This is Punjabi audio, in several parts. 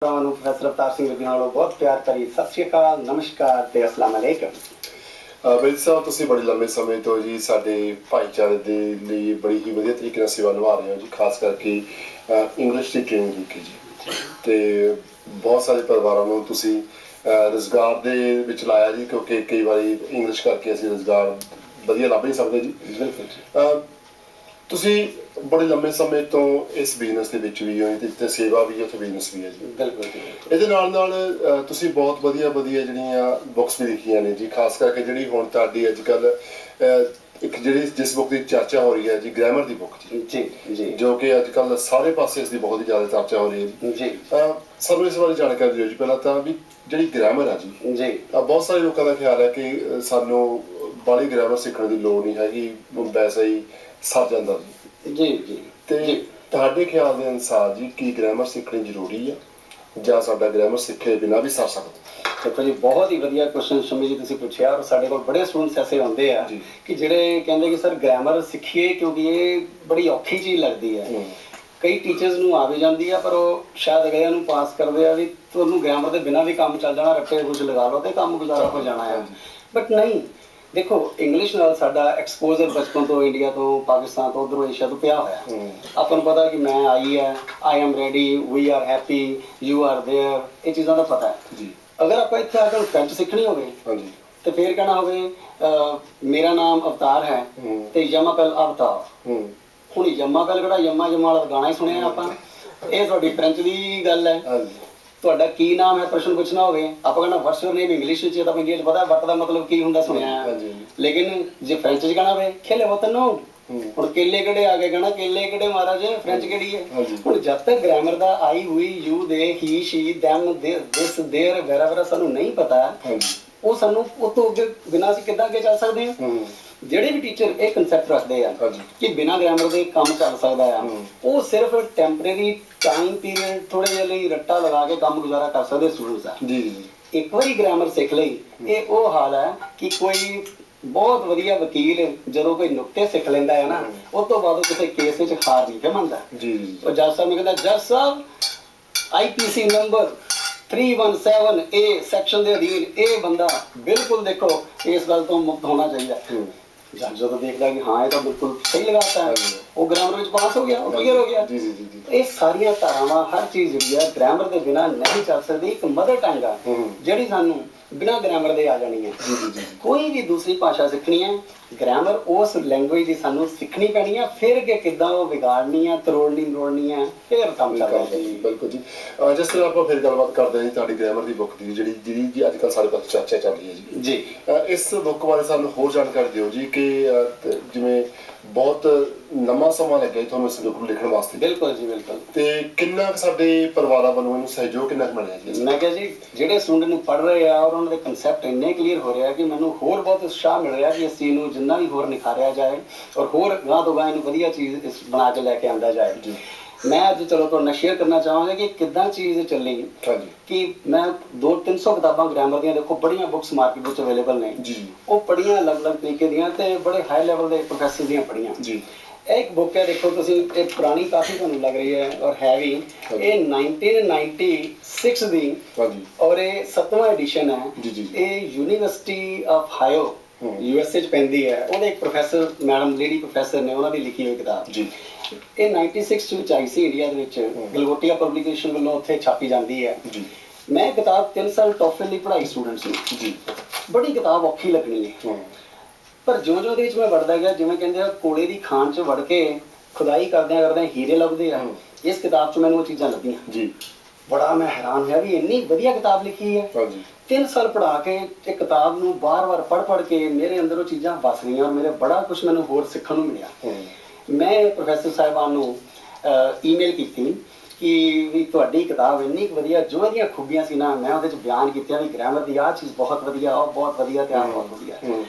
ਤੁਹਾਨੂੰ ਪ੍ਰੋਫੈਸਰ ਅਵਤਾਰ ਸਿੰਘ ਜੀ ਨਾਲੋਂ ਬਹੁਤ ਪਿਆਰ ਭਰੀ ਸਤਿ ਸ਼੍ਰੀ ਅਕਾਲ, ਨਮਸਕਾਰ ਤੇ ਅਸਲਾਮ ਅਲੈਕਮ। ਵੈਦ ਸਾਹਿਬ, ਤੁਸੀਂ ਬੜੇ ਲੰਬੇ ਸਮੇਂ ਤੋਂ ਜੀ ਸਾਡੇ ਭਾਈਚਾਰੇ ਦੇ ਲਈ ਬੜੀ ਹੀ ਵਧੀਆ ਤਰੀਕੇ ਨਾਲ ਸੇਵਾ ਨਿਭਾ ਰਹੇ ਹੋ ਜੀ, ਖਾਸ ਕਰਕੇ ਇੰਗਲਿਸ਼ ਦੀ ਟ੍ਰੇਨਿੰਗ ਦੇ ਕੇ ਜੀ। ਤੇ ਬਹੁਤ ਸਾਰੇ ਪਰਿਵਾਰਾਂ ਨੂੰ ਤੁਸੀਂ ਰੁਜ਼ਗਾਰ ਦੇ ਵਿੱਚ ਲਾਇਆ ਜੀ, ਕਿਉਂਕਿ ਕਈ ਵਾਰੀ ਇੰਗਲਿਸ਼ ਕਰਕੇ ਅਸੀਂ ਰੁਜ਼ਗਾਰ ਵਧੀਆ ਲੱਭ ਨਹੀਂ ਸਕਦੇ ਜੀ। ਤੁਸੀਂ ਬੜੇ ਲੰਬੇ ਸਮੇਂ ਤੋਂ ਇਸ ਬਿਜ਼ਨਸ ਦੇ ਵਿੱਚ ਵੀ ਹੋ ਤੇ ਸੇਵਾ ਵੀ ਹੈ, ਉੱਥੇ ਬਿਜ਼ਨਸ ਵੀ ਹੈ ਜੀ। ਬਿਲਕੁਲ ਜੀ। ਇਹਦੇ ਨਾਲ ਨਾਲ ਤੁਸੀਂ ਬਹੁਤ ਵਧੀਆ ਵਧੀਆ ਜਿਹੜੀਆਂ ਬੁੱਕਸ ਵੀ ਲਿਖੀਆਂ ਨੇ ਜੀ, ਖਾਸ ਕਰਕੇ ਜਿਹੜੀ ਹੁਣ ਤੁਹਾਡੀ ਅੱਜ ਕੱਲ੍ਹ ਇੱਕ ਜਿਹੜੀ ਜਿਸ ਬੁੱਕ ਦੀ ਚਰਚਾ ਹੋ ਰਹੀ ਹੈ ਜੀ, ਗ੍ਰਾਮਰ ਦੀ ਬੁੱਕ ਜੀ ਜੀ ਜੀ, ਜੋ ਕਿ ਅੱਜ ਕੱਲ੍ਹ ਸਾਰੇ ਪਾਸੇ ਇਸ ਦੀ ਬਹੁਤ ਹੀ ਜ਼ਿਆਦਾ ਚਰਚਾ ਹੋ ਰਹੀ ਹੈ ਜੀ। ਸਾਨੂੰ ਇਸ ਬਾਰੇ ਜਾਣਕਾਰੀ ਦਿਓ ਜੀ ਪਹਿਲਾਂ ਤਾਂ, ਵੀ ਜਿਹੜੀ ਗ੍ਰਾਮਰ ਆ ਜੀ, ਬਹੁਤ ਸਾਰੇ ਲੋਕਾਂ ਦਾ ਖਿਆਲ ਹੈ ਕਿ ਸਾਨੂੰ ਬਾਹਲੀ ਗ੍ਰਾਮਰ ਸਿੱਖਣ ਦੀ ਲੋੜ ਨਹੀਂ ਹੈਗੀ, ਵੈਸੇ ਹੀ ਸਰ ਜਾਂਦਾ ਜੀ ਜੀ। ਤੇ ਤੁਹਾਡੇ ਖਿਆਲ ਦੇ ਅਨੁਸਾਰ ਜੀ, ਕੀ ਗ੍ਰਾਮਰ ਸਿੱਖਣੀ ਜ਼ਰੂਰੀ ਆ ਜਾਂ ਸਾਡਾ ਗ੍ਰਾਮਰ ਸਿੱਖੇ ਬਿਨਾਂ ਵੀ ਸਰ ਸਕਦਾ? ਦੇਖੋ ਜੀ, ਬਹੁਤ ਹੀ ਵਧੀਆ ਕੁਐਸਚਨ ਸ਼ਮੀ ਜੀ ਤੁਸੀਂ ਪੁੱਛਿਆ। ਔਰ ਸਾਡੇ ਕੋਲ ਬੜੇ ਸਟੂਡੈਂਟਸ ਐਸੇ ਹੁੰਦੇ ਆ ਕਿ ਜਿਹੜੇ ਕਹਿੰਦੇ ਕਿ ਸਰ ਗ੍ਰਾਮਰ ਸਿੱਖੀਏ, ਕਿਉਂਕਿ ਇਹ ਬੜੀ ਔਖੀ ਚੀਜ਼ ਲੱਗਦੀ ਹੈ। ਕਈ ਟੀਚਰਸ ਨੂੰ ਆ ਵੀ ਜਾਂਦੀ ਆ, ਪਰ ਉਹ ਸ਼ਾਇਦ ਅਗਲਿਆਂ ਨੂੰ ਪਾਸ ਕਰਦੇ ਆ ਵੀ ਤੁਹਾਨੂੰ ਗ੍ਰਾਮਰ ਦੇ ਬਿਨਾਂ ਵੀ ਕੰਮ ਚੱਲ ਜਾਣਾ, ਰੱਟੇ ਕੁਝ ਲਗਾ ਲਓ ਤੇ ਕੰਮ ਗੁਜ਼ਾਰਾ ਹੋ ਜਾਣਾ ਆ। ਬਟ ਨਹੀਂ, ਦੇਖੋ ਇੰਗਲਿਸ਼ ਨਾਲ ਸਾਡਾ ਐਕਸਪੋਜ਼ਰ ਬਚਪਨ ਤੋਂ, ਇੰਡੀਆ ਤੋਂ, ਪਾਕਿਸਤਾਨ ਤੋਂ, ਉੱਧਰੋਂ ਏਸ਼ੀਆ ਤੋਂ ਪਿਆ ਹੋਇਆ। ਆਪਾਂ ਨੂੰ ਪਤਾ ਕਿ ਮੈਂ ਆਈ ਹੈ, I am ready, we are happy, you are there, ਇਹ ਚੀਜ਼ਾਂ ਦਾ ਪਤਾ ਹੈ। ਅਗਰ ਆਪਾਂ ਇੱਥੇ ਆ ਕੇ ਫ੍ਰੈਂਚ ਸਿੱਖਣੀ ਹੋਵੇ ਤੇ ਫਿਰ ਕਹਿਣਾ ਹੋਵੇ ਮੇਰਾ ਨਾਮ ਅਵਤਾਰ ਹੈ ਤੇ ਯਮਾ ਪਹਿਲ ਅਵਤਾਰ। ਹੁਣ ਯਮਾ ਪਹਿਲ ਕਿਹੜਾ ਯਮਾ ਜਮਾ ਵਾਲਾ ਗਾਣਾ ਹੀ ਸੁਣਿਆ ਆਪਾਂ, ਇਹ ਤੁਹਾਡੀ ਫ੍ਰੈਂਚ ਦੀ ਗੱਲ ਹੈ। ਤੁਹਾਡਾ ਕੀ ਨਾਮ ਹੈ ਪ੍ਰਸ਼ਨ ਪੁੱਛਣਾ ਹੋਵੇ, ਆਪਾਂ ਕਹਿੰਦਾ ਵਾਟਸ ਯੂਰ ਨੇਮ ਇੰਗਲਿਸ਼ ਵਿੱਚ, ਤਾਂ ਇੰਗਲਿਸ਼ ਪਤਾ ਵੱਟ ਦਾ ਮਤਲਬ ਕੀ ਹੁੰਦਾ ਸੁਣਿਆ। ਲੇਕਿਨ ਜੇ ਫ੍ਰੈਂਚ ਚ ਕਹਿਣਾ ਹੋਵੇ ਖੇਲੇ ਵਤਨ ਨੂੰ, ਹੁਣ ਕੇਲੇ ਕਿਹੜੇ ਆ ਗਏ, ਕਹਿਣਾ ਕੇਲੇ ਕਿਹੜੇ ਮਹਾਰਾਜ, ਫ੍ਰੈਂਚ ਕਿਹੜੀ ਹੈ। ਹੁਣ ਜਦ ਤੱਕ ਗ੍ਰਾਮਰ ਦਾ ਆਈ ਹੋਈ, ਯੂ ਦੇ, ਹੀ ਸ਼ੀ, ਦੈਮ, ਦਿਸ, ਦੇਅਰ, ਵੈਰਾ ਸਾਨੂੰ ਨਹੀਂ ਪਤਾ, ਉਹ ਸਾਨੂੰ ਉਹ ਤੋਂ ਅੱਗੇ ਬਿਨਾਂ ਅਸੀਂ ਕਿੱਦਾਂ ਅੱਗੇ ਚੱਲ ਸਕਦੇ ਹਾਂ। ਜਿਹੜੇ ਵੀ ਟੀਚਰ ਇਹ ਕੰਸੈਪਟ ਰੱਖਦੇ ਆ ਕਿ ਬਿਨਾਂ ਗ੍ਰਾਮਰ ਦੇ ਕੰਮ ਚੱਲ ਸਕਦਾ ਆ, ਉਹ ਸਿਰਫ ਟੈਂਪਰੇਰੀ ਟਾਈਮ ਪੀਰੀਅਡ ਥੋੜੇ ਜਿਹੇ ਲਈ ਰੱਟਾ ਲਗਾ ਕੇ ਕੰਮ ਗੁਜ਼ਾਰਾ ਕਰ ਸਕਦੇ ਸਟੂਡੈਂਟਸ ਆ। ਇੱਕ ਵਾਰੀ ਗ੍ਰਾਮਰ ਸਿੱਖ ਲਈ, ਇਹ ਉਹ ਹਾਲ ਹੈ ਕਿ ਕੋਈ ਬਹੁਤ ਵਧੀਆ ਵਕੀਲ ਜਦੋਂ ਕੋਈ ਨੁਕਤੇ ਸਿੱਖ ਲੈਂਦਾ ਹੈ ਨਾ, ਉਸ ਤੋਂ ਬਾਅਦ ਉਹ ਕਿਸੇ ਕੇਸ ਵਿੱਚ ਹਾਰ ਨਹੀਂ ਕੇ ਮੰਨਦਾ। ਉਹ ਜੱਜ ਸਾਹਿਬ ਨੂੰ ਕਹਿੰਦਾ, ਜੱਜ ਸਾਹਿਬ IPC ਨੰਬਰ 317A ਸੈਕਸ਼ਨ ਦੇ ਅਧੀਨ ਇਹ ਬੰਦਾ ਬਿਲਕੁਲ ਦੇਖੋ ਇਸ ਗੱਲ ਤੋਂ ਮੁਕਤ ਹੋਣਾ ਚਾਹੀਦਾ। ਜੱਜ ਜਦੋਂ ਦੇਖਦਾ ਕਿ ਹਾਂ ਇਹ ਤਾਂ ਬਿਲਕੁਲ ਸਹੀ ਲਗਾਤਾ ਹੈ, ਉਹ ਗ੍ਰਾਮਰ ਵਿੱਚ ਪਾਸ ਹੋ ਗਿਆ, ਉਹ ਕਲੀਅਰ ਹੋ ਗਿਆ। ਇਹ ਸਾਰੀਆਂ ਧਾਰਾਵਾਂ, ਹਰ ਚੀਜ਼ ਜਿਹੜੀ ਹੈ ਗ੍ਰਾਮਰ ਦੇ ਬਿਨਾਂ ਨਹੀਂ ਚੱਲ ਸਕਦੀ। ਇੱਕ ਮਦਰ ਟੰਗ ਆ ਜਿਹੜੀ ਸਾਨੂੰ ਬਿਨਾਂ ਗ੍ਰਾਮਰ ਦੇ ਆ ਜਾਣੀ ਹੈ। ਕੋਈ ਵੀ ਦੂਸਰੀ ਭਾਸ਼ਾ ਸਿੱਖਣੀ ਹੈ, ਗ੍ਰਾਮਰ ਉਸ ਲੈਂਗੁਏਜ ਦੀ ਸਾਨੂੰ ਸਿੱਖਣੀ ਪੈਣੀ ਹੈ, ਫਿਰ ਅੱਗੇ ਕਿੱਦਾਂ ਉਹ ਵਿਗਾੜਨੀ ਹੈ, ਤਰੋੜਨੀ ਹੈ, ਫਿਰ ਕੰਮ ਚੱਲਦਾ ਜੀ। ਬਿਲਕੁਲ ਜੀ। ਜਿਸ ਤਰ੍ਹਾਂ ਆਪਾਂ ਫਿਰ ਗੱਲਬਾਤ ਕਰਦੇ ਹਾਂ ਜੀ ਤੁਹਾਡੀ ਗ੍ਰਾਮਰ ਦੀ ਬੁੱਕ ਦੀ, ਜਿਹਦੀ ਅੱਜ ਕੱਲ੍ਹ ਸਾਡੇ ਪਾਸ ਚਰਚਾ ਚੱਲ ਰਹੀ ਹੈ ਜੀ। ਇਸ ਬੁੱਕ ਬਾਰੇ ਸਾਨੂੰ ਹੋਰ ਜਾਣਕਾਰੀ ਦਿਓ ਜੀ, ਕਿ ਜਿਵੇਂ ਬਹੁਤ ਲੰਮਾ ਸਮਾਂ ਲੱਗਿਆ ਤੁਹਾਨੂੰ ਇਸ ਬੁੱਕ ਨੂੰ ਲਿਖਣ ਵਾਸਤੇ। ਬਿਲਕੁਲ ਜੀ, ਬਿਲਕੁਲ। ਤੇ ਕਿੰਨਾ ਸਾਡੇ ਪਰਿਵਾਰਾਂ ਵੱਲੋਂ ਇਹਨੂੰ ਸਹਿਯੋਗ ਕਿੰਨਾ ਕੁ ਮਿਲਿਆ ਜੀ? ਮੈਂ ਕਿਹਾ ਜੀ, ਜਿਹੜੇ ਸਟੂਡੈਂਟ ਨੂੰ ਪੜ੍ਹ ਰਹੇ ਆ ਔਰ ਉਹਨਾਂ ਦੇ ਕਨਸੈਪਟ ਇੰਨੇ ਕਲੀਅਰ ਹੋ ਰਿਹਾ ਕਿ ਮੈਨੂੰ ਹੋਰ ਬਹੁਤ ਉਤਸ਼ਾਹ ਮਿਲ ਰਿਹਾ ਕਿ ਇਸ ਚੀਜ਼ ਨੂੰ ਜਿੰਨਾ ਵੀ ਹੋਰ ਨਿਖਾਰਿਆ ਜਾਏ ਔਰ ਹੋਰ ਗਾਂਹ ਤੋਂ ਗਾਂਹ ਇਹਨੂੰ ਵਧੀਆ ਚੀਜ਼ ਬਣਾ ਕੇ ਲੈ ਕੇ ਆਂਦਾ ਜਾਏ। ਮੈਂ ਅੱਜ ਚਲੋ ਤੁਹਾਡੇ ਨਾਲ ਸ਼ੇਅਰ ਕਰਨਾ ਚਾਹਾਂਗਾ ਕਿ ਕਿੱਦਾਂ ਚੀਜ਼ ਚੱਲੀ। ਕਿ ਮੈਂ 200-300 ਕਿਤਾਬਾਂ ਗ੍ਰਾਮਰ ਦੀਆਂ, ਦੇਖੋ ਬੜੀਆਂ ਬੁੱਕਸ ਮਾਰਕੀਟ ਵਿੱਚ ਅਵੇਲੇਬਲ ਨੇ, ਉਹ ਪੜ੍ਹੀਆਂ ਅਲੱਗ-ਅਲੱਗ ਤਰੀਕੇ ਦੀਆਂ ਤੇ ਬੜੇ ਹਾਈ ਲੈਵਲ ਦੇ ਪ੍ਰੋਫੈਸਰ ਦੀਆਂ ਪੜ੍ਹੀਆਂ। ਇਹ ਇੱਕ ਬੁੱਕ ਹੈ, ਦੇਖੋ ਤੁਸੀਂ, ਇਹ ਪੁਰਾਣੀ ਕਾਫੀ ਤੁਹਾਨੂੰ ਲੱਗ ਰਹੀ ਹੈ ਔਰ ਹੈ ਵੀ, ਇਹ 1996 ਦੀ ਔਰ ਇਹ 7ਵਾਂ ਐਡੀਸ਼ਨ ਹੈ। ਇਹ ਯੂਨੀਵਰਸਿਟੀ ਆਫ ਹਾਇਓ USA 'ਚ ਪੈਂਦੀ ਹੈ। ਉਹਦੇ ਇੱਕ ਪ੍ਰੋਫੈਸਰ ਮੈਡਮ, ਲੇਡੀ ਪ੍ਰੋਫੈਸਰ ਨੇ, ਉਹਨਾਂ ਦੀ ਲਿਖੀ ਹੋਈ ਕਿਤਾਬ। ਇਹ 96 ਵਿੱਚ ਆਈ ਸੀ ਇੰਡੀਆ ਦੇ ਵਿੱਚ, ਗਲਗੋਟੀਆ ਪਬਲੀਕੇਸ਼ਨ ਵੱਲੋਂ ਉੱਥੇ ਛਾਪੀ ਜਾਂਦੀ ਹੈ। ਮੈਂ ਕਿਤਾਬ 3 ਸਾਲ ਟੋਫਲ ਲਈ ਪੜ੍ਹਾਈ ਸਟੂਡੈਂਟਸ ਨੂੰ। ਬੜੀ ਕਿਤਾਬ ਔਖੀ ਲੱਗਣੀ ਹੈ, ਪਰ ਜਿਉਂ-ਜਿਉਂ ਉਹਦੇ ਵਿੱਚ ਮੈਂ ਵੜਦਾ ਗਿਆ, ਜਿਵੇਂ ਕਹਿੰਦੇ ਆ ਕੋਲੇ ਦੀ ਖਾਣ 'ਚ ਵੜ ਕੇ ਖੁਦਾਈ ਕਰਦਿਆਂ ਹੀਰੇ ਲੱਭਦੇ ਆ, ਇਸ ਕਿਤਾਬ 'ਚ ਮੈਨੂੰ ਉਹ ਚੀਜ਼ਾਂ ਲੱਭੀਆਂ। ਬੜਾ ਮੈਂ ਹੈਰਾਨ ਹੋਇਆ ਵੀ ਇੰਨੀ ਵਧੀਆ ਕਿਤਾਬ ਲਿਖੀ ਹੈ। 3 ਸਾਲ ਪੜ੍ਹਾ ਕੇ ਇਹ ਕਿਤਾਬ ਨੂੰ ਬਾਰ-ਬਾਰ ਪੜ੍ਹ ਕੇ ਮੇਰੇ ਅੰਦਰ ਉਹ ਚੀਜ਼ਾਂ ਵਸ ਗਈਆਂ ਔਰ ਮੇਰੇ ਬੜਾ ਕੁਝ ਮੈਨੂੰ ਹੋਰ ਸਿੱਖਣ ਨੂੰ ਮਿਲਿਆ। ਮੈਂ ਪ੍ਰੋਫੈਸਰ ਸਾਹਿਬਾਨ ਨੂੰ ਈਮੇਲ ਕੀਤੀ ਕਿ ਵੀ ਤੁਹਾਡੀ ਕਿਤਾਬ ਇੰਨੀ ਵਧੀਆ, ਜੋ ਇਹਦੀਆਂ ਖੂਬੀਆਂ ਸੀ ਨਾ, ਮੈਂ ਉਹਦੇ 'ਚ ਬਿਆਨ ਕੀਤੀਆਂ ਵੀ ਗ੍ਰਾਮਰ ਦੀ ਆਹ ਚੀਜ਼ ਬਹੁਤ ਵਧੀਆ, ਉਹ ਬਹੁਤ ਵਧੀਆ ਤੇ ਆਹ ਬਹੁਤ ਵਧੀਆ।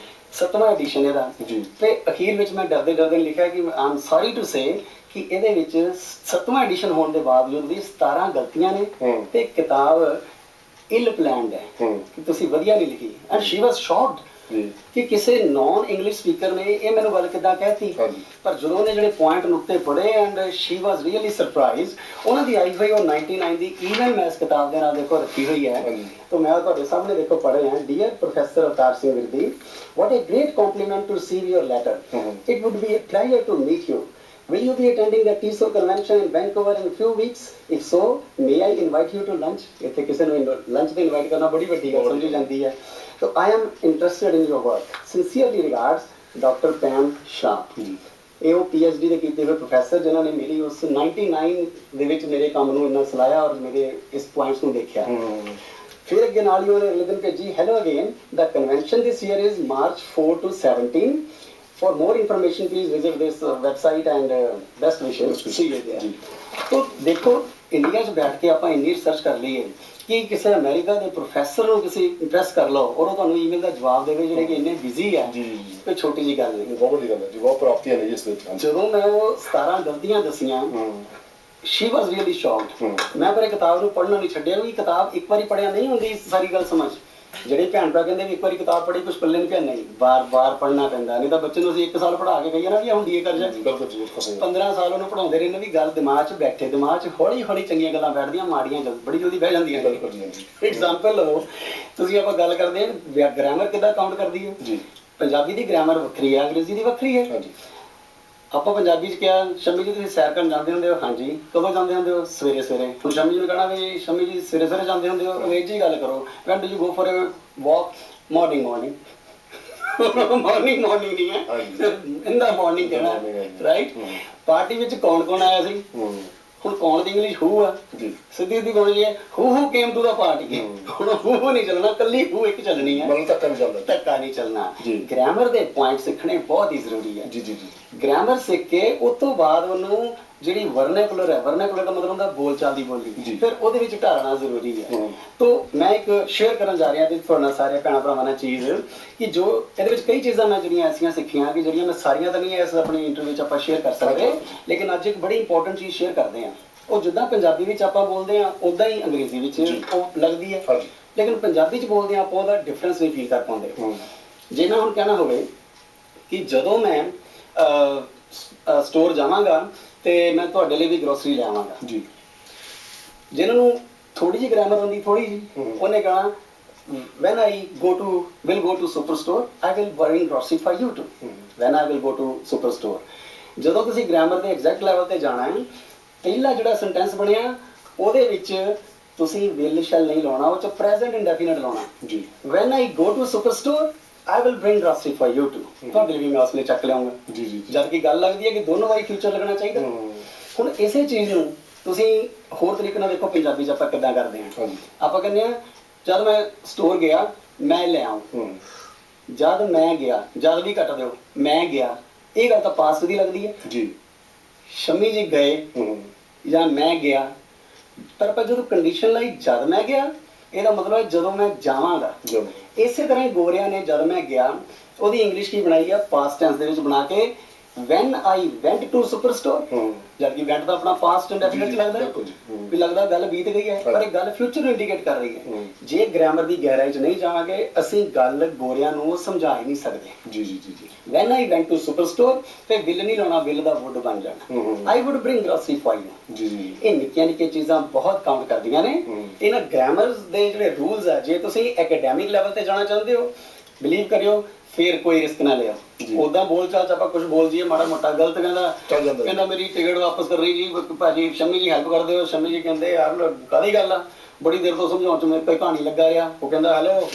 7ਵਾਂ ਐਡੀਸ਼ਨ ਇਹਦਾ। ਤੇ ਅਖੀਰ ਵਿੱਚ ਮੈਂ ਡਰਦੇ ਲਿਖਿਆ ਕਿ ਆਮ ਸੌਰੀ ਟੂ ਸੇ ਕਿ ਇਹਦੇ ਵਿੱਚ 7ਵਾਂ ਐਡੀਸ਼ਨ ਹੋਣ ਦੇ ਬਾਵਜੂਦ ਵੀ 17 ਗਲਤੀਆਂ ਨੇ ਤੇ ਕਿਤਾਬ ਇਲ ਪਲੈਨਡ ਹੈ ਕਿ ਤੁਸੀਂ ਵਧੀਆ ਨਹੀਂ ਲਿਖੀ। ਐਂਡ ਸ਼ੀ ਵਾਸ ਸ਼ੌਕਡ ਜੀ ਕਿ ਕਿਸੇ ਨਾਨ ਇੰਗਲਿਸ਼ ਸਪੀਕਰ ਨੇ ਇਹ ਮੈਨੂੰ ਗੱਲ ਕਿੱਦਾਂ ਕਹਿਤੀ, ਹਾਂਜੀ ਪਰ ਜਦੋਂ ਉਹਨੇ ਜਿਹੜੇ ਪੁਆਇੰਟ ਨੁਕਤੇ ਪੜ੍ਹੇ and she was really surprise. ਉਹਨਾਂ ਦੀ ਆਈ ਹੋਈ ਉਹ 99 ਦੀ ਈਵਨ ਮੈਂ ਇਸ ਕਿਤਾਬ ਦੇ ਨਾਲ ਦੇਖੋ ਰੱਖੀ ਹੋਈ ਹੈ। ਹਾਂਜੀ तो मैं ਤੁਹਾਡੇ ਸਾਹਮਣੇ ਦੇਖੋ ਪੜ੍ਹੇ हैं, dear professor Avtar Singh Virdi, what a great compliment to receive your letter. It would be a pleasure to meet you. Will you be attending the TESOL convention in Vancouver in a few weeks? If so, may I invite you to lunch? ਇੱਥੇ ਕਿਸੇ ਨੂੰ ਲੰਚ ਤੇ ਇਨਵਾਈਟ ਕਰਨਾ ਬੜੀ ਵੱਡੀ ਗੱਲ ਸਮਝੀ ਜਾਂਦੀ ਹੈ। So I am interested in your work. Sincerely regards, Dr. Pam Shah. ਇਹ ਉਹ PhD ਦੇ ਕੀਤੇ ਹੋਏ ਪ੍ਰੋਫੈਸਰ ਜਿਨ੍ਹਾਂ ਨੇ ਮੇਰੀ ਉਸ 99 ਦੇ ਵਿੱਚ ਮੇਰੇ ਕੰਮ ਨੂੰ ਇੰਨਾ ਸਲਾਹਿਆ ਔਰ ਮੇਰੇ ਇਸ ਪੁਆਇੰਟਸ ਨੂੰ ਦੇਖਿਆ। फिर अगे नाल ही उन्होंने अगले दिन भेजी, hello again, the convention this year is March 4 to 17. For more information please visit this website and best wishes. See you there. तो देखो इंडिया 'ਚ बैठ के ਆਪਾਂ ਇੰਨੀ ਰਿਸਰਚ ਕਰ ਲਈ ਹੈ ਕਿ ਕਿਸੇ ਅਮਰੀਕਾ ਦੇ ਪ੍ਰੋਫੈਸਰ ਨੂੰ ਕਿਸੇ ਇੰਪ੍ਰੈਸ ਕਰ ਲਓ ਔਰ ਉਹ ਤੁਹਾਨੂੰ ਈਮੇਲ ਦਾ ਜਵਾਬ ਦੇਵੇ ਜਿਹੜੇ ਕਿ ਇੰਨੇ ਬਿਜ਼ੀ ਹੈ। ਜੀ ਕੋਈ ਛੋਟੀ ਜੀ ਗੱਲ ਨਹੀਂ, ਬਹੁਤ ਵੱਡੀ ਗੱਲ ਹੈ ਜੀ, ਬਹੁਤ ਪ੍ਰਾਪਤੀਆਂ ਨੇ ਇਸ ਵਿੱਚ। ਜਦੋਂ ਮੈਂ ਉਹ 17 ਗਲਤੀਆਂ ਦਸੀਆਂ she was really shocked. ਮੈਂ ਪਰ ਇਹ ਕਿਤਾਬ ਨੂੰ ਪੜ੍ਹਨਾ ਨਹੀਂ ਛੱਡਿਆ ਵੀ ਕਿਤਾਬ ਇੱਕ ਵਾਰੀ ਪੜ੍ਹਿਆ ਨਹੀਂ ਹੁੰਦੀ ਸਾਰੀ ਗੱਲ ਸਮਝ। ਜਿਹੜੇ ਭੈਣ ਭਰਾ ਕਹਿੰਦੇ ਵੀ ਇੱਕ ਵਾਰੀ ਕਿਤਾਬ ਪੜ੍ਹੀ ਕੁਝ ਪੱਲੇ ਨਹੀਂ ਪਿਆ, ਨਹੀਂ ਬਾਰ-ਬਾਰ ਪੜ੍ਹਨਾ ਪੈਂਦਾ। ਨਹੀਂ ਤਾਂ ਬੱਚੇ ਨੂੰ ਅਸੀਂ 1 ਸਾਲ ਪੜ੍ਹਾ ਕੇ ਕਹੀਏ ਨਾ ਵੀ ਹੁਣ ਡੀਏ ਕਰ ਜਾ, 15 ਸਾਲ ਉਹਨੂੰ ਪੜ੍ਹਾਉਂਦੇ ਰਹਿੰਦੇ ਵੀ ਗੱਲ ਦਿਮਾਗ 'ਚ ਬੈਠੇ, ਦਿਮਾਗ 'ਚ ਹੌਲੀ-ਹੌਲੀ ਚੰਗੀਆਂ ਗੱਲਾਂ ਬੈਠਦੀਆਂ, ਮਾੜੀਆਂ ਬੜੀ ਜਲਦੀ ਬਹਿ ਜਾਂਦੀਆਂ। ਐਗਜ਼ਾਮਪਲ ਲਓ, ਤੁਸੀਂ ਆਪਾਂ ਗੱਲ ਕਰਦੇ ਹਾਂ ਗ੍ਰਾਮਰ ਕਿੱਦਾਂ ਕਾਊਂਟ ਕਰਦੀ ਹੈ ਜੀ। ਪੰਜਾਬੀ ਦੀ ਗ੍ਰਾਮਰ ਵੱਖਰੀ ਹੈ, ਅੰਗਰੇਜ਼ੀ ਦੀ ਵੱਖਰੀ ਹੈ। ਆਪਾਂ ਪੰਜਾਬੀ 'ਚ ਕਿਹਾ ਸ਼ਮੀ ਜੀ ਤੁਸੀਂ ਸੈਰ ਕਰਨ ਜਾਂਦੇ ਹੁੰਦੇ ਹੋ? ਹਾਂਜੀ। ਕਦੋਂ ਜਾਂਦੇ ਹੁੰਦੇ ਹੋ? ਸਵੇਰੇ ਸਵੇਰੇ। ਹੁਣ ਸ਼ਮੀ ਜੀ ਨੂੰ ਕਹਿਣਾ ਵੀ ਸ਼ਮੀ ਜੀ ਸਵੇਰੇ ਸਵੇਰੇ ਜਾਂਦੇ ਹੁੰਦੇ ਹੋ, ਅੰਗਰੇਜ਼ੀ ਗੱਲ ਕਰੋ, when do you go for a walk? Morning morning ਨਹੀਂ ਹੈ, ਇਨ ਦਾ ਮਾਰਨਿੰਗ ਕਹਿਣਾ, ਰਾਈਟ। ਪਾਰਟੀ ਵਿੱਚ ਕੌਣ ਕੌਣ ਆਇਆ ਸੀ? ਹੁਣ ਕੌਣ ਦੀ ਇੰਗਲਿਸ਼ ਹੂ ਆ, ਸਿੱਧੀ ਸਿੱਧੀ ਬੋਲੀ ਹੈ ਹੂ ਕੇਮ ਟੂ ਦਾ ਪਾਰਟੀ। ਹੁਣ ਹੂ ਨਹੀਂ ਚੱਲਣਾ, ਕੱਲੀ ਹੂ ਇੱਕ ਚੱਲਣੀ ਹੈ, ਧੱਕਾ ਨਹੀਂ ਚੱਲਣਾ। ਗ੍ਰਾਮਰ ਦੇ ਪੁਆਇੰਟ ਸਿੱਖਣੇ ਬਹੁਤ ਹੀ ਜ਼ਰੂਰੀ ਹੈ। ਗ੍ਰਾਮਰ ਸਿੱਖ ਕੇ ਉਸ ਤੋਂ ਬਾਅਦ ਉਹਨੂੰ ਜਿਹੜੀ ਵਰਨੈਕੂਲਰ ਹੈ, ਵਰਨੈਕੂਲਰ ਦਾ ਮਤਲਬ ਹੁੰਦਾ ਬੋਲਚਾਲ ਦੀ ਬੋਲੀ, ਫਿਰ ਉਹਦੇ ਵਿੱਚ ਢਾਲਣਾ ਜ਼ਰੂਰੀ ਹੈ। ਤੋ ਮੈਂ ਇੱਕ ਸ਼ੇਅਰ ਕਰਨ ਜਾ ਰਿਹਾ ਤੇ ਤੁਹਾਡੇ ਸਾਰੇ ਭੈਣਾਂ ਭਰਾਵਾਂ ਨਾਲ ਚੀਜ਼ ਕਿ ਜੋ ਇਹਦੇ ਵਿੱਚ ਕਈ ਚੀਜ਼ਾਂ ਮੈਂ ਜਿਹੜੀਆਂ ਐਸੀਆਂ ਸਿੱਖੀਆਂ ਕਿ ਜਿਹੜੀਆਂ ਮੈਂ ਸਾਰੀਆਂ ਤਾਂ ਨਹੀਂ ਇਸ ਆਪਣੀ ਇੰਟਰਵਿਊ 'ਚ ਆਪਾਂ ਸ਼ੇਅਰ ਕਰ ਸਕਦੇ, ਲੇਕਿਨ ਅੱਜ ਇੱਕ ਬੜੀ ਇੰਪੋਰਟੈਂਟ ਚੀਜ਼ ਸ਼ੇਅਰ ਕਰਦੇ ਹਾਂ। ਉਹ ਜਿੱਦਾਂ ਪੰਜਾਬੀ ਵਿੱਚ ਆਪਾਂ ਬੋਲਦੇ ਹਾਂ ਉੱਦਾਂ ਹੀ ਅੰਗਰੇਜ਼ੀ ਵਿੱਚ ਉਹ ਲੱਗਦੀ ਹੈ, ਲੇਕਿਨ ਪੰਜਾਬੀ 'ਚ ਬੋਲਦੇ ਹਾਂ ਆਪਾਂ ਉਹਦਾ ਡਿਫਰੈਂਸ ਨਹੀਂ ਫੀਲ ਕਰ ਪਾਉਂਦੇ। ਜੇ ਮੈਂ ਹੁਣ ਕਹਿਣਾ ਹੋਵੇ ਕਿ ਜਦੋਂ ਮੈਂ ਸਟੋਰ ਜਾਵਾਂਗਾ ਤੇ ਮੈਂ ਤੁਹਾਡੇ ਲਈ ਵੀ ਗਰੋਸਰੀ ਲੈ ਆਵਾਂਗਾ ਜੀ, ਜਿਹਨਾਂ ਨੂੰ ਥੋੜੀ ਜਿਹੀ ਗ੍ਰਾਮਰ ਹੁੰਦੀ, ਥੋੜੀ ਜਿਹੀ, ਉਹਨੇ ਕਹਣਾ when I will go to superstore, I will bring grocery for you too. When I will go to superstore, ਜਦੋਂ ਤੁਸੀਂ ਗ੍ਰਾਮਰ ਦੇ ਐਗਜ਼ੈਕਟ ਲੈਵਲ ਤੇ ਜਾਣਾ ਹੈ, ਪਹਿਲਾ ਜਿਹੜਾ ਸੈਂਟੈਂਸ ਬਣਿਆ ਉਹਦੇ ਵਿੱਚ ਤੁਸੀਂ will shall ਨਹੀਂ ਲਾਉਣਾ, ਉਹ 'ਚ ਪ੍ਰੈਜ਼ੈਂਟ ਇੰਡੈਫੀਨਿਟ ਲਾਉਣਾ ਜੀ। when I go to superstore, I will bring grocery for you too. ਤੁਹਾਡੇ ਲਈ ਮੈਂ ਉਸ ਲਈ ਚੱਕ ਲਿਆਉਂਗਾ ਜੀ ਜੀ। ਜਦ ਕਿ ਗੱਲ ਲੱਗਦੀ ਹੈ ਕਿ ਦੋਨੋਂ ਵਾਰੀ ਫਿਊਚਰ ਲੱਗਣਾ ਚਾਹੀਦਾ। ਹੁਣ ਇਸੇ ਚੀਜ਼ ਨੂੰ ਤੁਸੀਂ ਹੋਰ ਤਰੀਕੇ ਨਾਲ ਦੇਖੋ, ਪੰਜਾਬੀ 'ਚ ਆਪਾਂ ਕਿੱਦਾਂ ਕਰਦੇ ਹਾਂ। ਆਪਾਂ ਕਹਿੰਦੇ ਹਾਂ ਜਦ ਮੈਂ ਸਟੋਰ ਗਿਆ ਮੈਂ ਲੈ ਆਉਂ, ਜਦ ਮੈਂ ਗਿਆ, ਜਦ ਵੀ ਕੱਟ ਦਿਓ, ਮੈਂ ਗਿਆ, ਇਹ ਗੱਲ ਤਾਂ ਪਾਸਟ ਦੀ ਲੱਗਦੀ ਹੈ ਜੀ। ਸ਼ਮੀ ਜੀ ਗਏ ਜਾਂ ਮੈਂ ਗਿਆ, ਪਰ ਆਪਾਂ ਜਦੋਂ ਕੰਡੀਸ਼ਨ ਲਈ ਜਦ ਮੈਂ ਗਿਆ, ਇਹਦਾ ਮਤਲਬ ਹੈ ਜਦੋਂ ਮੈਂ ਜਾਵਾਂਗਾ। ਇਸੇ ਤਰ੍ਹਾਂ ਹੀ ਗੋਰਿਆਂ ਨੇ ਜਦ ਮੈਂ ਗਿਆ ਉਹਦੀ ਇੰਗਲਿਸ਼ ਕੀ ਬਣਾਈ ਆ, ਪਾਸਟ ਟੈਂਸ ਦੇ ਵਿੱਚ ਬਣਾ ਕੇ when I went to superstore। ਜਦ ਕਿ went ਤਾਂ ਆਪਣਾ ਪਾਸਟ ਇੰਡੈਫੀਨਿਟ ਲੱਗਦਾ ਵੀ ਲੱਗਦਾ ਗੱਲ ਬੀਤ ਗਈ ਹੈ, ਪਰ ਇਹ ਗੱਲ ਫਿਊਚਰ ਨੂੰ ਇੰਡੀਕੇਟ ਕਰ ਰਹੀ ਹੈ। ਜੇ ਗ੍ਰਾਮਰ ਦੀ ਗਹਿਰਾਈ 'ਚ ਨਹੀਂ ਜਾਵਾਂਗੇ ਅਸੀਂ ਗੱਲ ਗੋਰਿਆਂ ਨੂੰ ਸਮਝਾ ਹੀ ਨਹੀਂ ਸਕਦੇ ਜੀ ਜੀ ਜੀ। when I went to superstore ਤੇ will ਨਹੀਂ ਲਾਉਣਾ, will ਦਾ would ਬਣ ਜਾਣਾ, I would bring grocery for you ਜੀ ਜੀ। ਇਹ ਨਿੱਕੀਆਂ ਨਿੱਕੀਆਂ ਚੀਜ਼ਾਂ ਬਹੁਤ ਕਾਊਂਟ ਕਰਦੀਆਂ ਨੇ। ਇਹਨਾਂ ਗ੍ਰਾਮਰ ਦੇ ਜਿਹੜੇ ਰੂਲਸ ਆ, ਜੇ ਤੁਸੀਂ ਐਕੈਡੈਮਿਕ ਲੈਵਲ ਤੇ ਜਾਣਾ ਚਾਹੁੰਦੇ ਹੋ, ਬਿਲੀਵ ਕਰਿਓ ਫਿਰ ਕੋਈ ਰਿਸਕ ਨਾ ਲਿਓ। ਉਦਾਂ ਬੋਲ ਚਾਲ 'ਚ ਆਪਾਂ ਕੁਝ ਬੋਲ ਜੀਏ ਮਾੜਾ ਮੋਟਾ ਗਲਤ, ਕਹਿੰਦਾ ਮੇਰੀ ਟਿਕਟ ਵਾਪਸ ਕਰਨੀ ਜੀ ਭਾਜੀ, ਸ਼ਮੀ ਜੀ ਹੈਲਪ ਕਰ ਦਿਓ। ਸ਼ਮੀ ਜੀ ਕਹਿੰਦੇ ਯਾਰ ਕਾਹਦੀ ਗੱਲ ਆ, ਬੜੀ ਦੇਰ ਤੋਂ ਸਮਝਾਉਣ 'ਚ ਮੇਰੇ ਕੋਈ ਕਹਾਣੀ ਲੱਗਾ ਰਿਹਾ। ਉਹ ਕਹਿੰਦਾ hello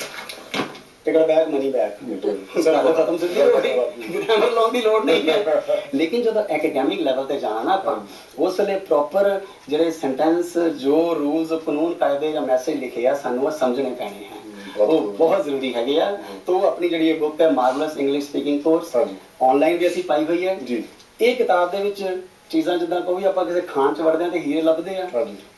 ticket back, money back, ਖਤਮ। ਸਿੱਧੀ ਗ੍ਰਾਮਰ ਲਾਉਣ ਦੀ ਲੋੜ ਨਹੀਂ ਹੈ। ਲੇਕਿਨ ਜਦੋਂ ਐਕੈਡੈਮਿਕ ਲੈਵਲ ਤੇ ਜਾਣਾ ਨਾ ਆਪਾਂ, ਉਸ ਵੇਲੇ ਪ੍ਰੋਪਰ ਜਿਹੜੇ ਸੈਂਟੈਂਸ, ਜੋ ਰੂਲਸ, ਕਾਨੂੰਨ, ਕਾਇਦੇ ਜਾਂ ਮੈਸੇਜ ਲਿਖੇ ਆ, ਸਾਨੂੰ ਉਹ ਸਮਝਣੇ ਪੈਣੇ ਹੈ, ਉਹ ਬਹੁਤ ਜ਼ਰੂਰੀ ਹੈਗੇ ਆ। ਤੋਂ ਆਪਣੀ ਜਿਹੜੀ ਇਹ ਬੁੱਕ ਹੈ marvellous English speaking course, online ਵੀ ਅਸੀਂ ਪਾਈ ਹੋਈ ਹੈ ਜੀ। ਇਹ ਕਿਤਾਬ ਦੇ ਵਿੱਚ ਚੀਜ਼ਾਂ ਜਿੱਦਾਂ ਕੋਈ ਆਪਾਂ ਕਿਸੇ ਖਾਨ 'ਚ ਵੜਦੇ ਹਾਂ ਤੇ ਹੀਰੇ ਲੱਭਦੇ ਆ,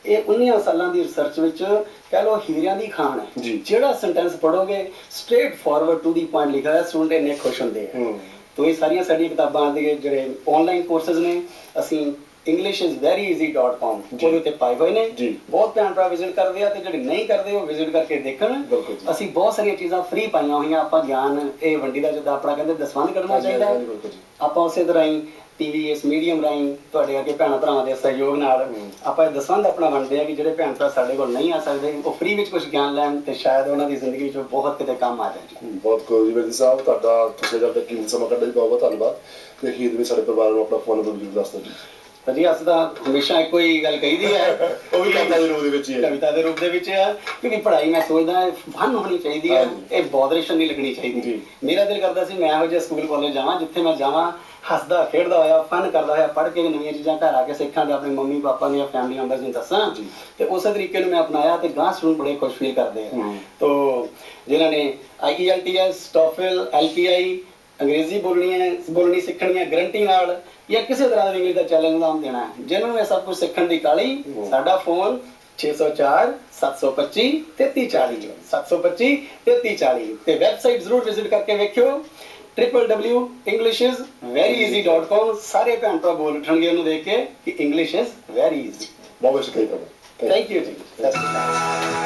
ਇਹ 19 ਸਾਲਾਂ ਦੀ ਰਿਸਰਚ ਵਿੱਚ ਕਹਿ ਲਓ ਹੀਰਿਆਂ ਦੀ ਖਾਨ ਹੈ। ਜਿਹੜਾ ਸੈਂਟੈਂਸ ਪੜੋਗੇ straightforward to the point ਲਿਖਿਆ ਹੋਇਆ, ਸਟੂਡੈਂਟ ਇੰਨੇ ਖੁਸ਼ ਹੁੰਦੇ ਆ। ਤੋਂ ਇਹ ਸਾਰੀਆਂ ਸਾਡੀਆਂ ਕਿਤਾਬਾਂ ਦੇ ਜਿਹੜੇ ਆਨਲਾਈਨ ਕੋਰਸਿਸ ਨੇ, ਅਸੀਂ englishisveryeasy.com ਉਹਦੇ ਉੱਤੇ ਪਾਏ ਹੋਏ ਨੇ। ਜੀ। ਬਹੁਤ ਭੈਣ ਭਰਾ ਵਿਜ਼ਿਟ ਕਰਦੇ ਆ, ਤੇ ਜਿਹੜੇ ਨਹੀਂ ਕਰਦੇ ਉਹ ਵਿਜ਼ਿਟ ਕਰਕੇ ਦੇਖਣ। ਬਿਲਕੁਲ ਜੀ। ਅਸੀਂ ਬਹੁਤ ਸਾਰੀਆਂ ਚੀਜ਼ਾਂ ਫ੍ਰੀ ਪਾਈਆਂ ਹੋਈਆਂ, ਆਪਾਂ ਗਿਆਨ ਇਹ ਵੰਡੀ ਦਾ, ਜਿੱਦਾਂ ਆਪਣਾ ਕਹਿੰਦੇ ਦਸਵੰਧ ਕਰਨਾ ਚਾਹੀਦਾ ਹੈ, ਬਿਲਕੁਲ ਜੀ। ਆਪਾਂ ਉਸੇ ਤਰ੍ਹਾਂ ਹੀ ਟੀਵੀ ਇਸ ਮੀਡੀਅਮ ਰਾਹੀਂ ਤੁਹਾਡੇ ਅੱਗੇ ਭੈਣਾਂ ਭਰਾਵਾਂ ਦੇ ਸਹਿਯੋਗ ਨਾਲ ਆਪਾਂ ਇਹ ਦਸਵੰਧ ਆਪਣਾ ਵੰਡਦੇ ਆ ਕਿ ਜਿਹੜੇ ਭੈਣ ਭਰਾ ਸਾਡੇ ਕੋਲ ਨਹੀਂ ਆ ਸਕਦੇ ਉਹ ਫ੍ਰੀ ਵਿੱਚ ਕੁਝ ਗਿਆਨ ਲੈਣ, ਤੇ ਸ਼ਾਇਦ ਉਹਨਾਂ ਦੀ ਜ਼ਿੰਦਗੀ ਵਿੱਚ ਬਹੁਤ ਕਿਤੇ ਕੰਮ ਆ ਜਾਏ। ਬਹੁਤ ਕੋਈ ਜੀ ਵੈਦੀ ਸਾਹਿਬ, ਤੁਹਾਡਾ ਤੁਸੀਂ ਜਦ ਤੱਕ ਕੀਮਤੀ ਸਮਾਂ ਕੱਢਿਆ ਜੀ, ਬਹੁਤ ਬਹੁਤ ਧੰਨਵਾਦ। ਤੇ ਅਖੀਰ ਵਿੱਚ ਸਾਡੇ ਪਰਿਵਾਰ ਨੂੰ ਆਪਣਾ ਫੋਨ ਨੰਬਰ ਜ਼ਰੂਰ ਦੱਸ ਦਿਓ ਜੀ। ਤਾਂ ਜੀ ਅਸੀਂ ਤਾਂ ਹਮੇਸ਼ਾ ਇੱਕੋ ਹੀ ਗੱਲ ਕਹੀਦੀ ਹੈ, ਉਹ ਵੀ ਕਵਿਤਾ ਦੇ ਰੂਪ ਦੇ ਵਿੱਚ ਹੀ ਹੈ। ਕਵਿਤਾ ਦੇ ਰੂਪ ਦੇ ਵਿੱਚ ਆ, ਕਿਉਂਕਿ ਪੜ੍ਹਾਈ ਮੈਂ ਸੋਚਦਾ ਫਨ ਹੋਣੀ ਚਾਹੀਦੀ ਹੈ, ਹਾਂਜੀ। ਇਹ ਬੋਦਰੇਸ਼ਨ ਨਹੀਂ ਲੱਗਣੀ ਚਾਹੀਦੀ। ਜੀ। ਮੇਰਾ ਦਿਲ ਕਰਦਾ ਸੀ ਮੈਂ ਇਹੋ ਜਿਹੇ ਸਕੂਲ ਕਾਲਜ ਜਾਵਾਂ ਜਿੱਥੇ ਮੈਂ ਜਾਵਾਂ ਹੱਸਦਾ ਖੇਡਦਾ ਹੋਇਆ, ਫਨ ਕਰਦਾ ਹੋਇਆ, ਪੜ੍ਹ ਕੇ ਨਵੀਆਂ ਚੀਜ਼ਾਂ ਘਰ ਆ ਕੇ ਸਿੱਖਾਂ ਤੇ ਆਪਣੇ ਮੰਮੀ ਪਾਪਾ ਦੀਆਂ ਫੈਮਿਲੀ ਮੈਂਬਰਸ ਨੂੰ ਦੱਸਾਂ। ਜੀ। ਤੇ ਉਸੇ ਤਰੀਕੇ ਨੂੰ ਮੈਂ ਅਪਣਾਇਆ ਤੇ ਗਾਂ ਸਟੂਡੈਂਟ ਬੜੇ ਖੁਸ਼ ਫੀਲ ਕਰਦੇ ਆ। ਤੋ ਜਿਨ੍ਹਾਂ ਨੇ IELTS, TOEFL, LPI ਅੰਗਰੇਜ਼ੀ ਬੋਲਣੀ ਸਿੱਖਣੀ ਹੈ ਗਰੰਟੀ ਨਾਲ, ਜਾਂ ਕਿਸੇ ਤਰ੍ਹਾਂ ਦਾ ਇੰਗਲਿਸ਼ ਦਾ ਚੈਲੰਜ ਨਾਮ ਦੇਣਾ ਹੈ, ਜਿਹਨਾਂ ਨੂੰ ਇਹ ਸਭ ਕੁਝ ਸਿੱਖਣ ਦੀ ਕਾਹਲੀ, ਸਾਡਾ ਫੋਨ 604 725 3340 725 3340 ਤੇ ਵੈਬਸਾਈਟ ਜ਼ਰੂਰ ਵਿਜ਼ਿਟ ਕਰਕੇ ਵੇਖਿਓ www.englishisveryeasy.com। ਸਾਰੇ ਭੈਣ ਭਰਾ ਬੋਲ ਉਠਣਗੇ ਉਹਨੂੰ ਦੇਖ ਕੇ ਕਿ ਇੰਗਲਿਸ਼ ਇਜ਼ ਵੈਰੀ ਈਜ਼ੀ। ਬਹੁਤ ਬਹੁਤ ਸ਼ੁਕਰੀਆ ਤੁਹਾਡਾ। ਥੈਂਕ ਯੂ ਜੀ। ਸਤਿ ਸ਼੍ਰੀ ਅਕਾਲ।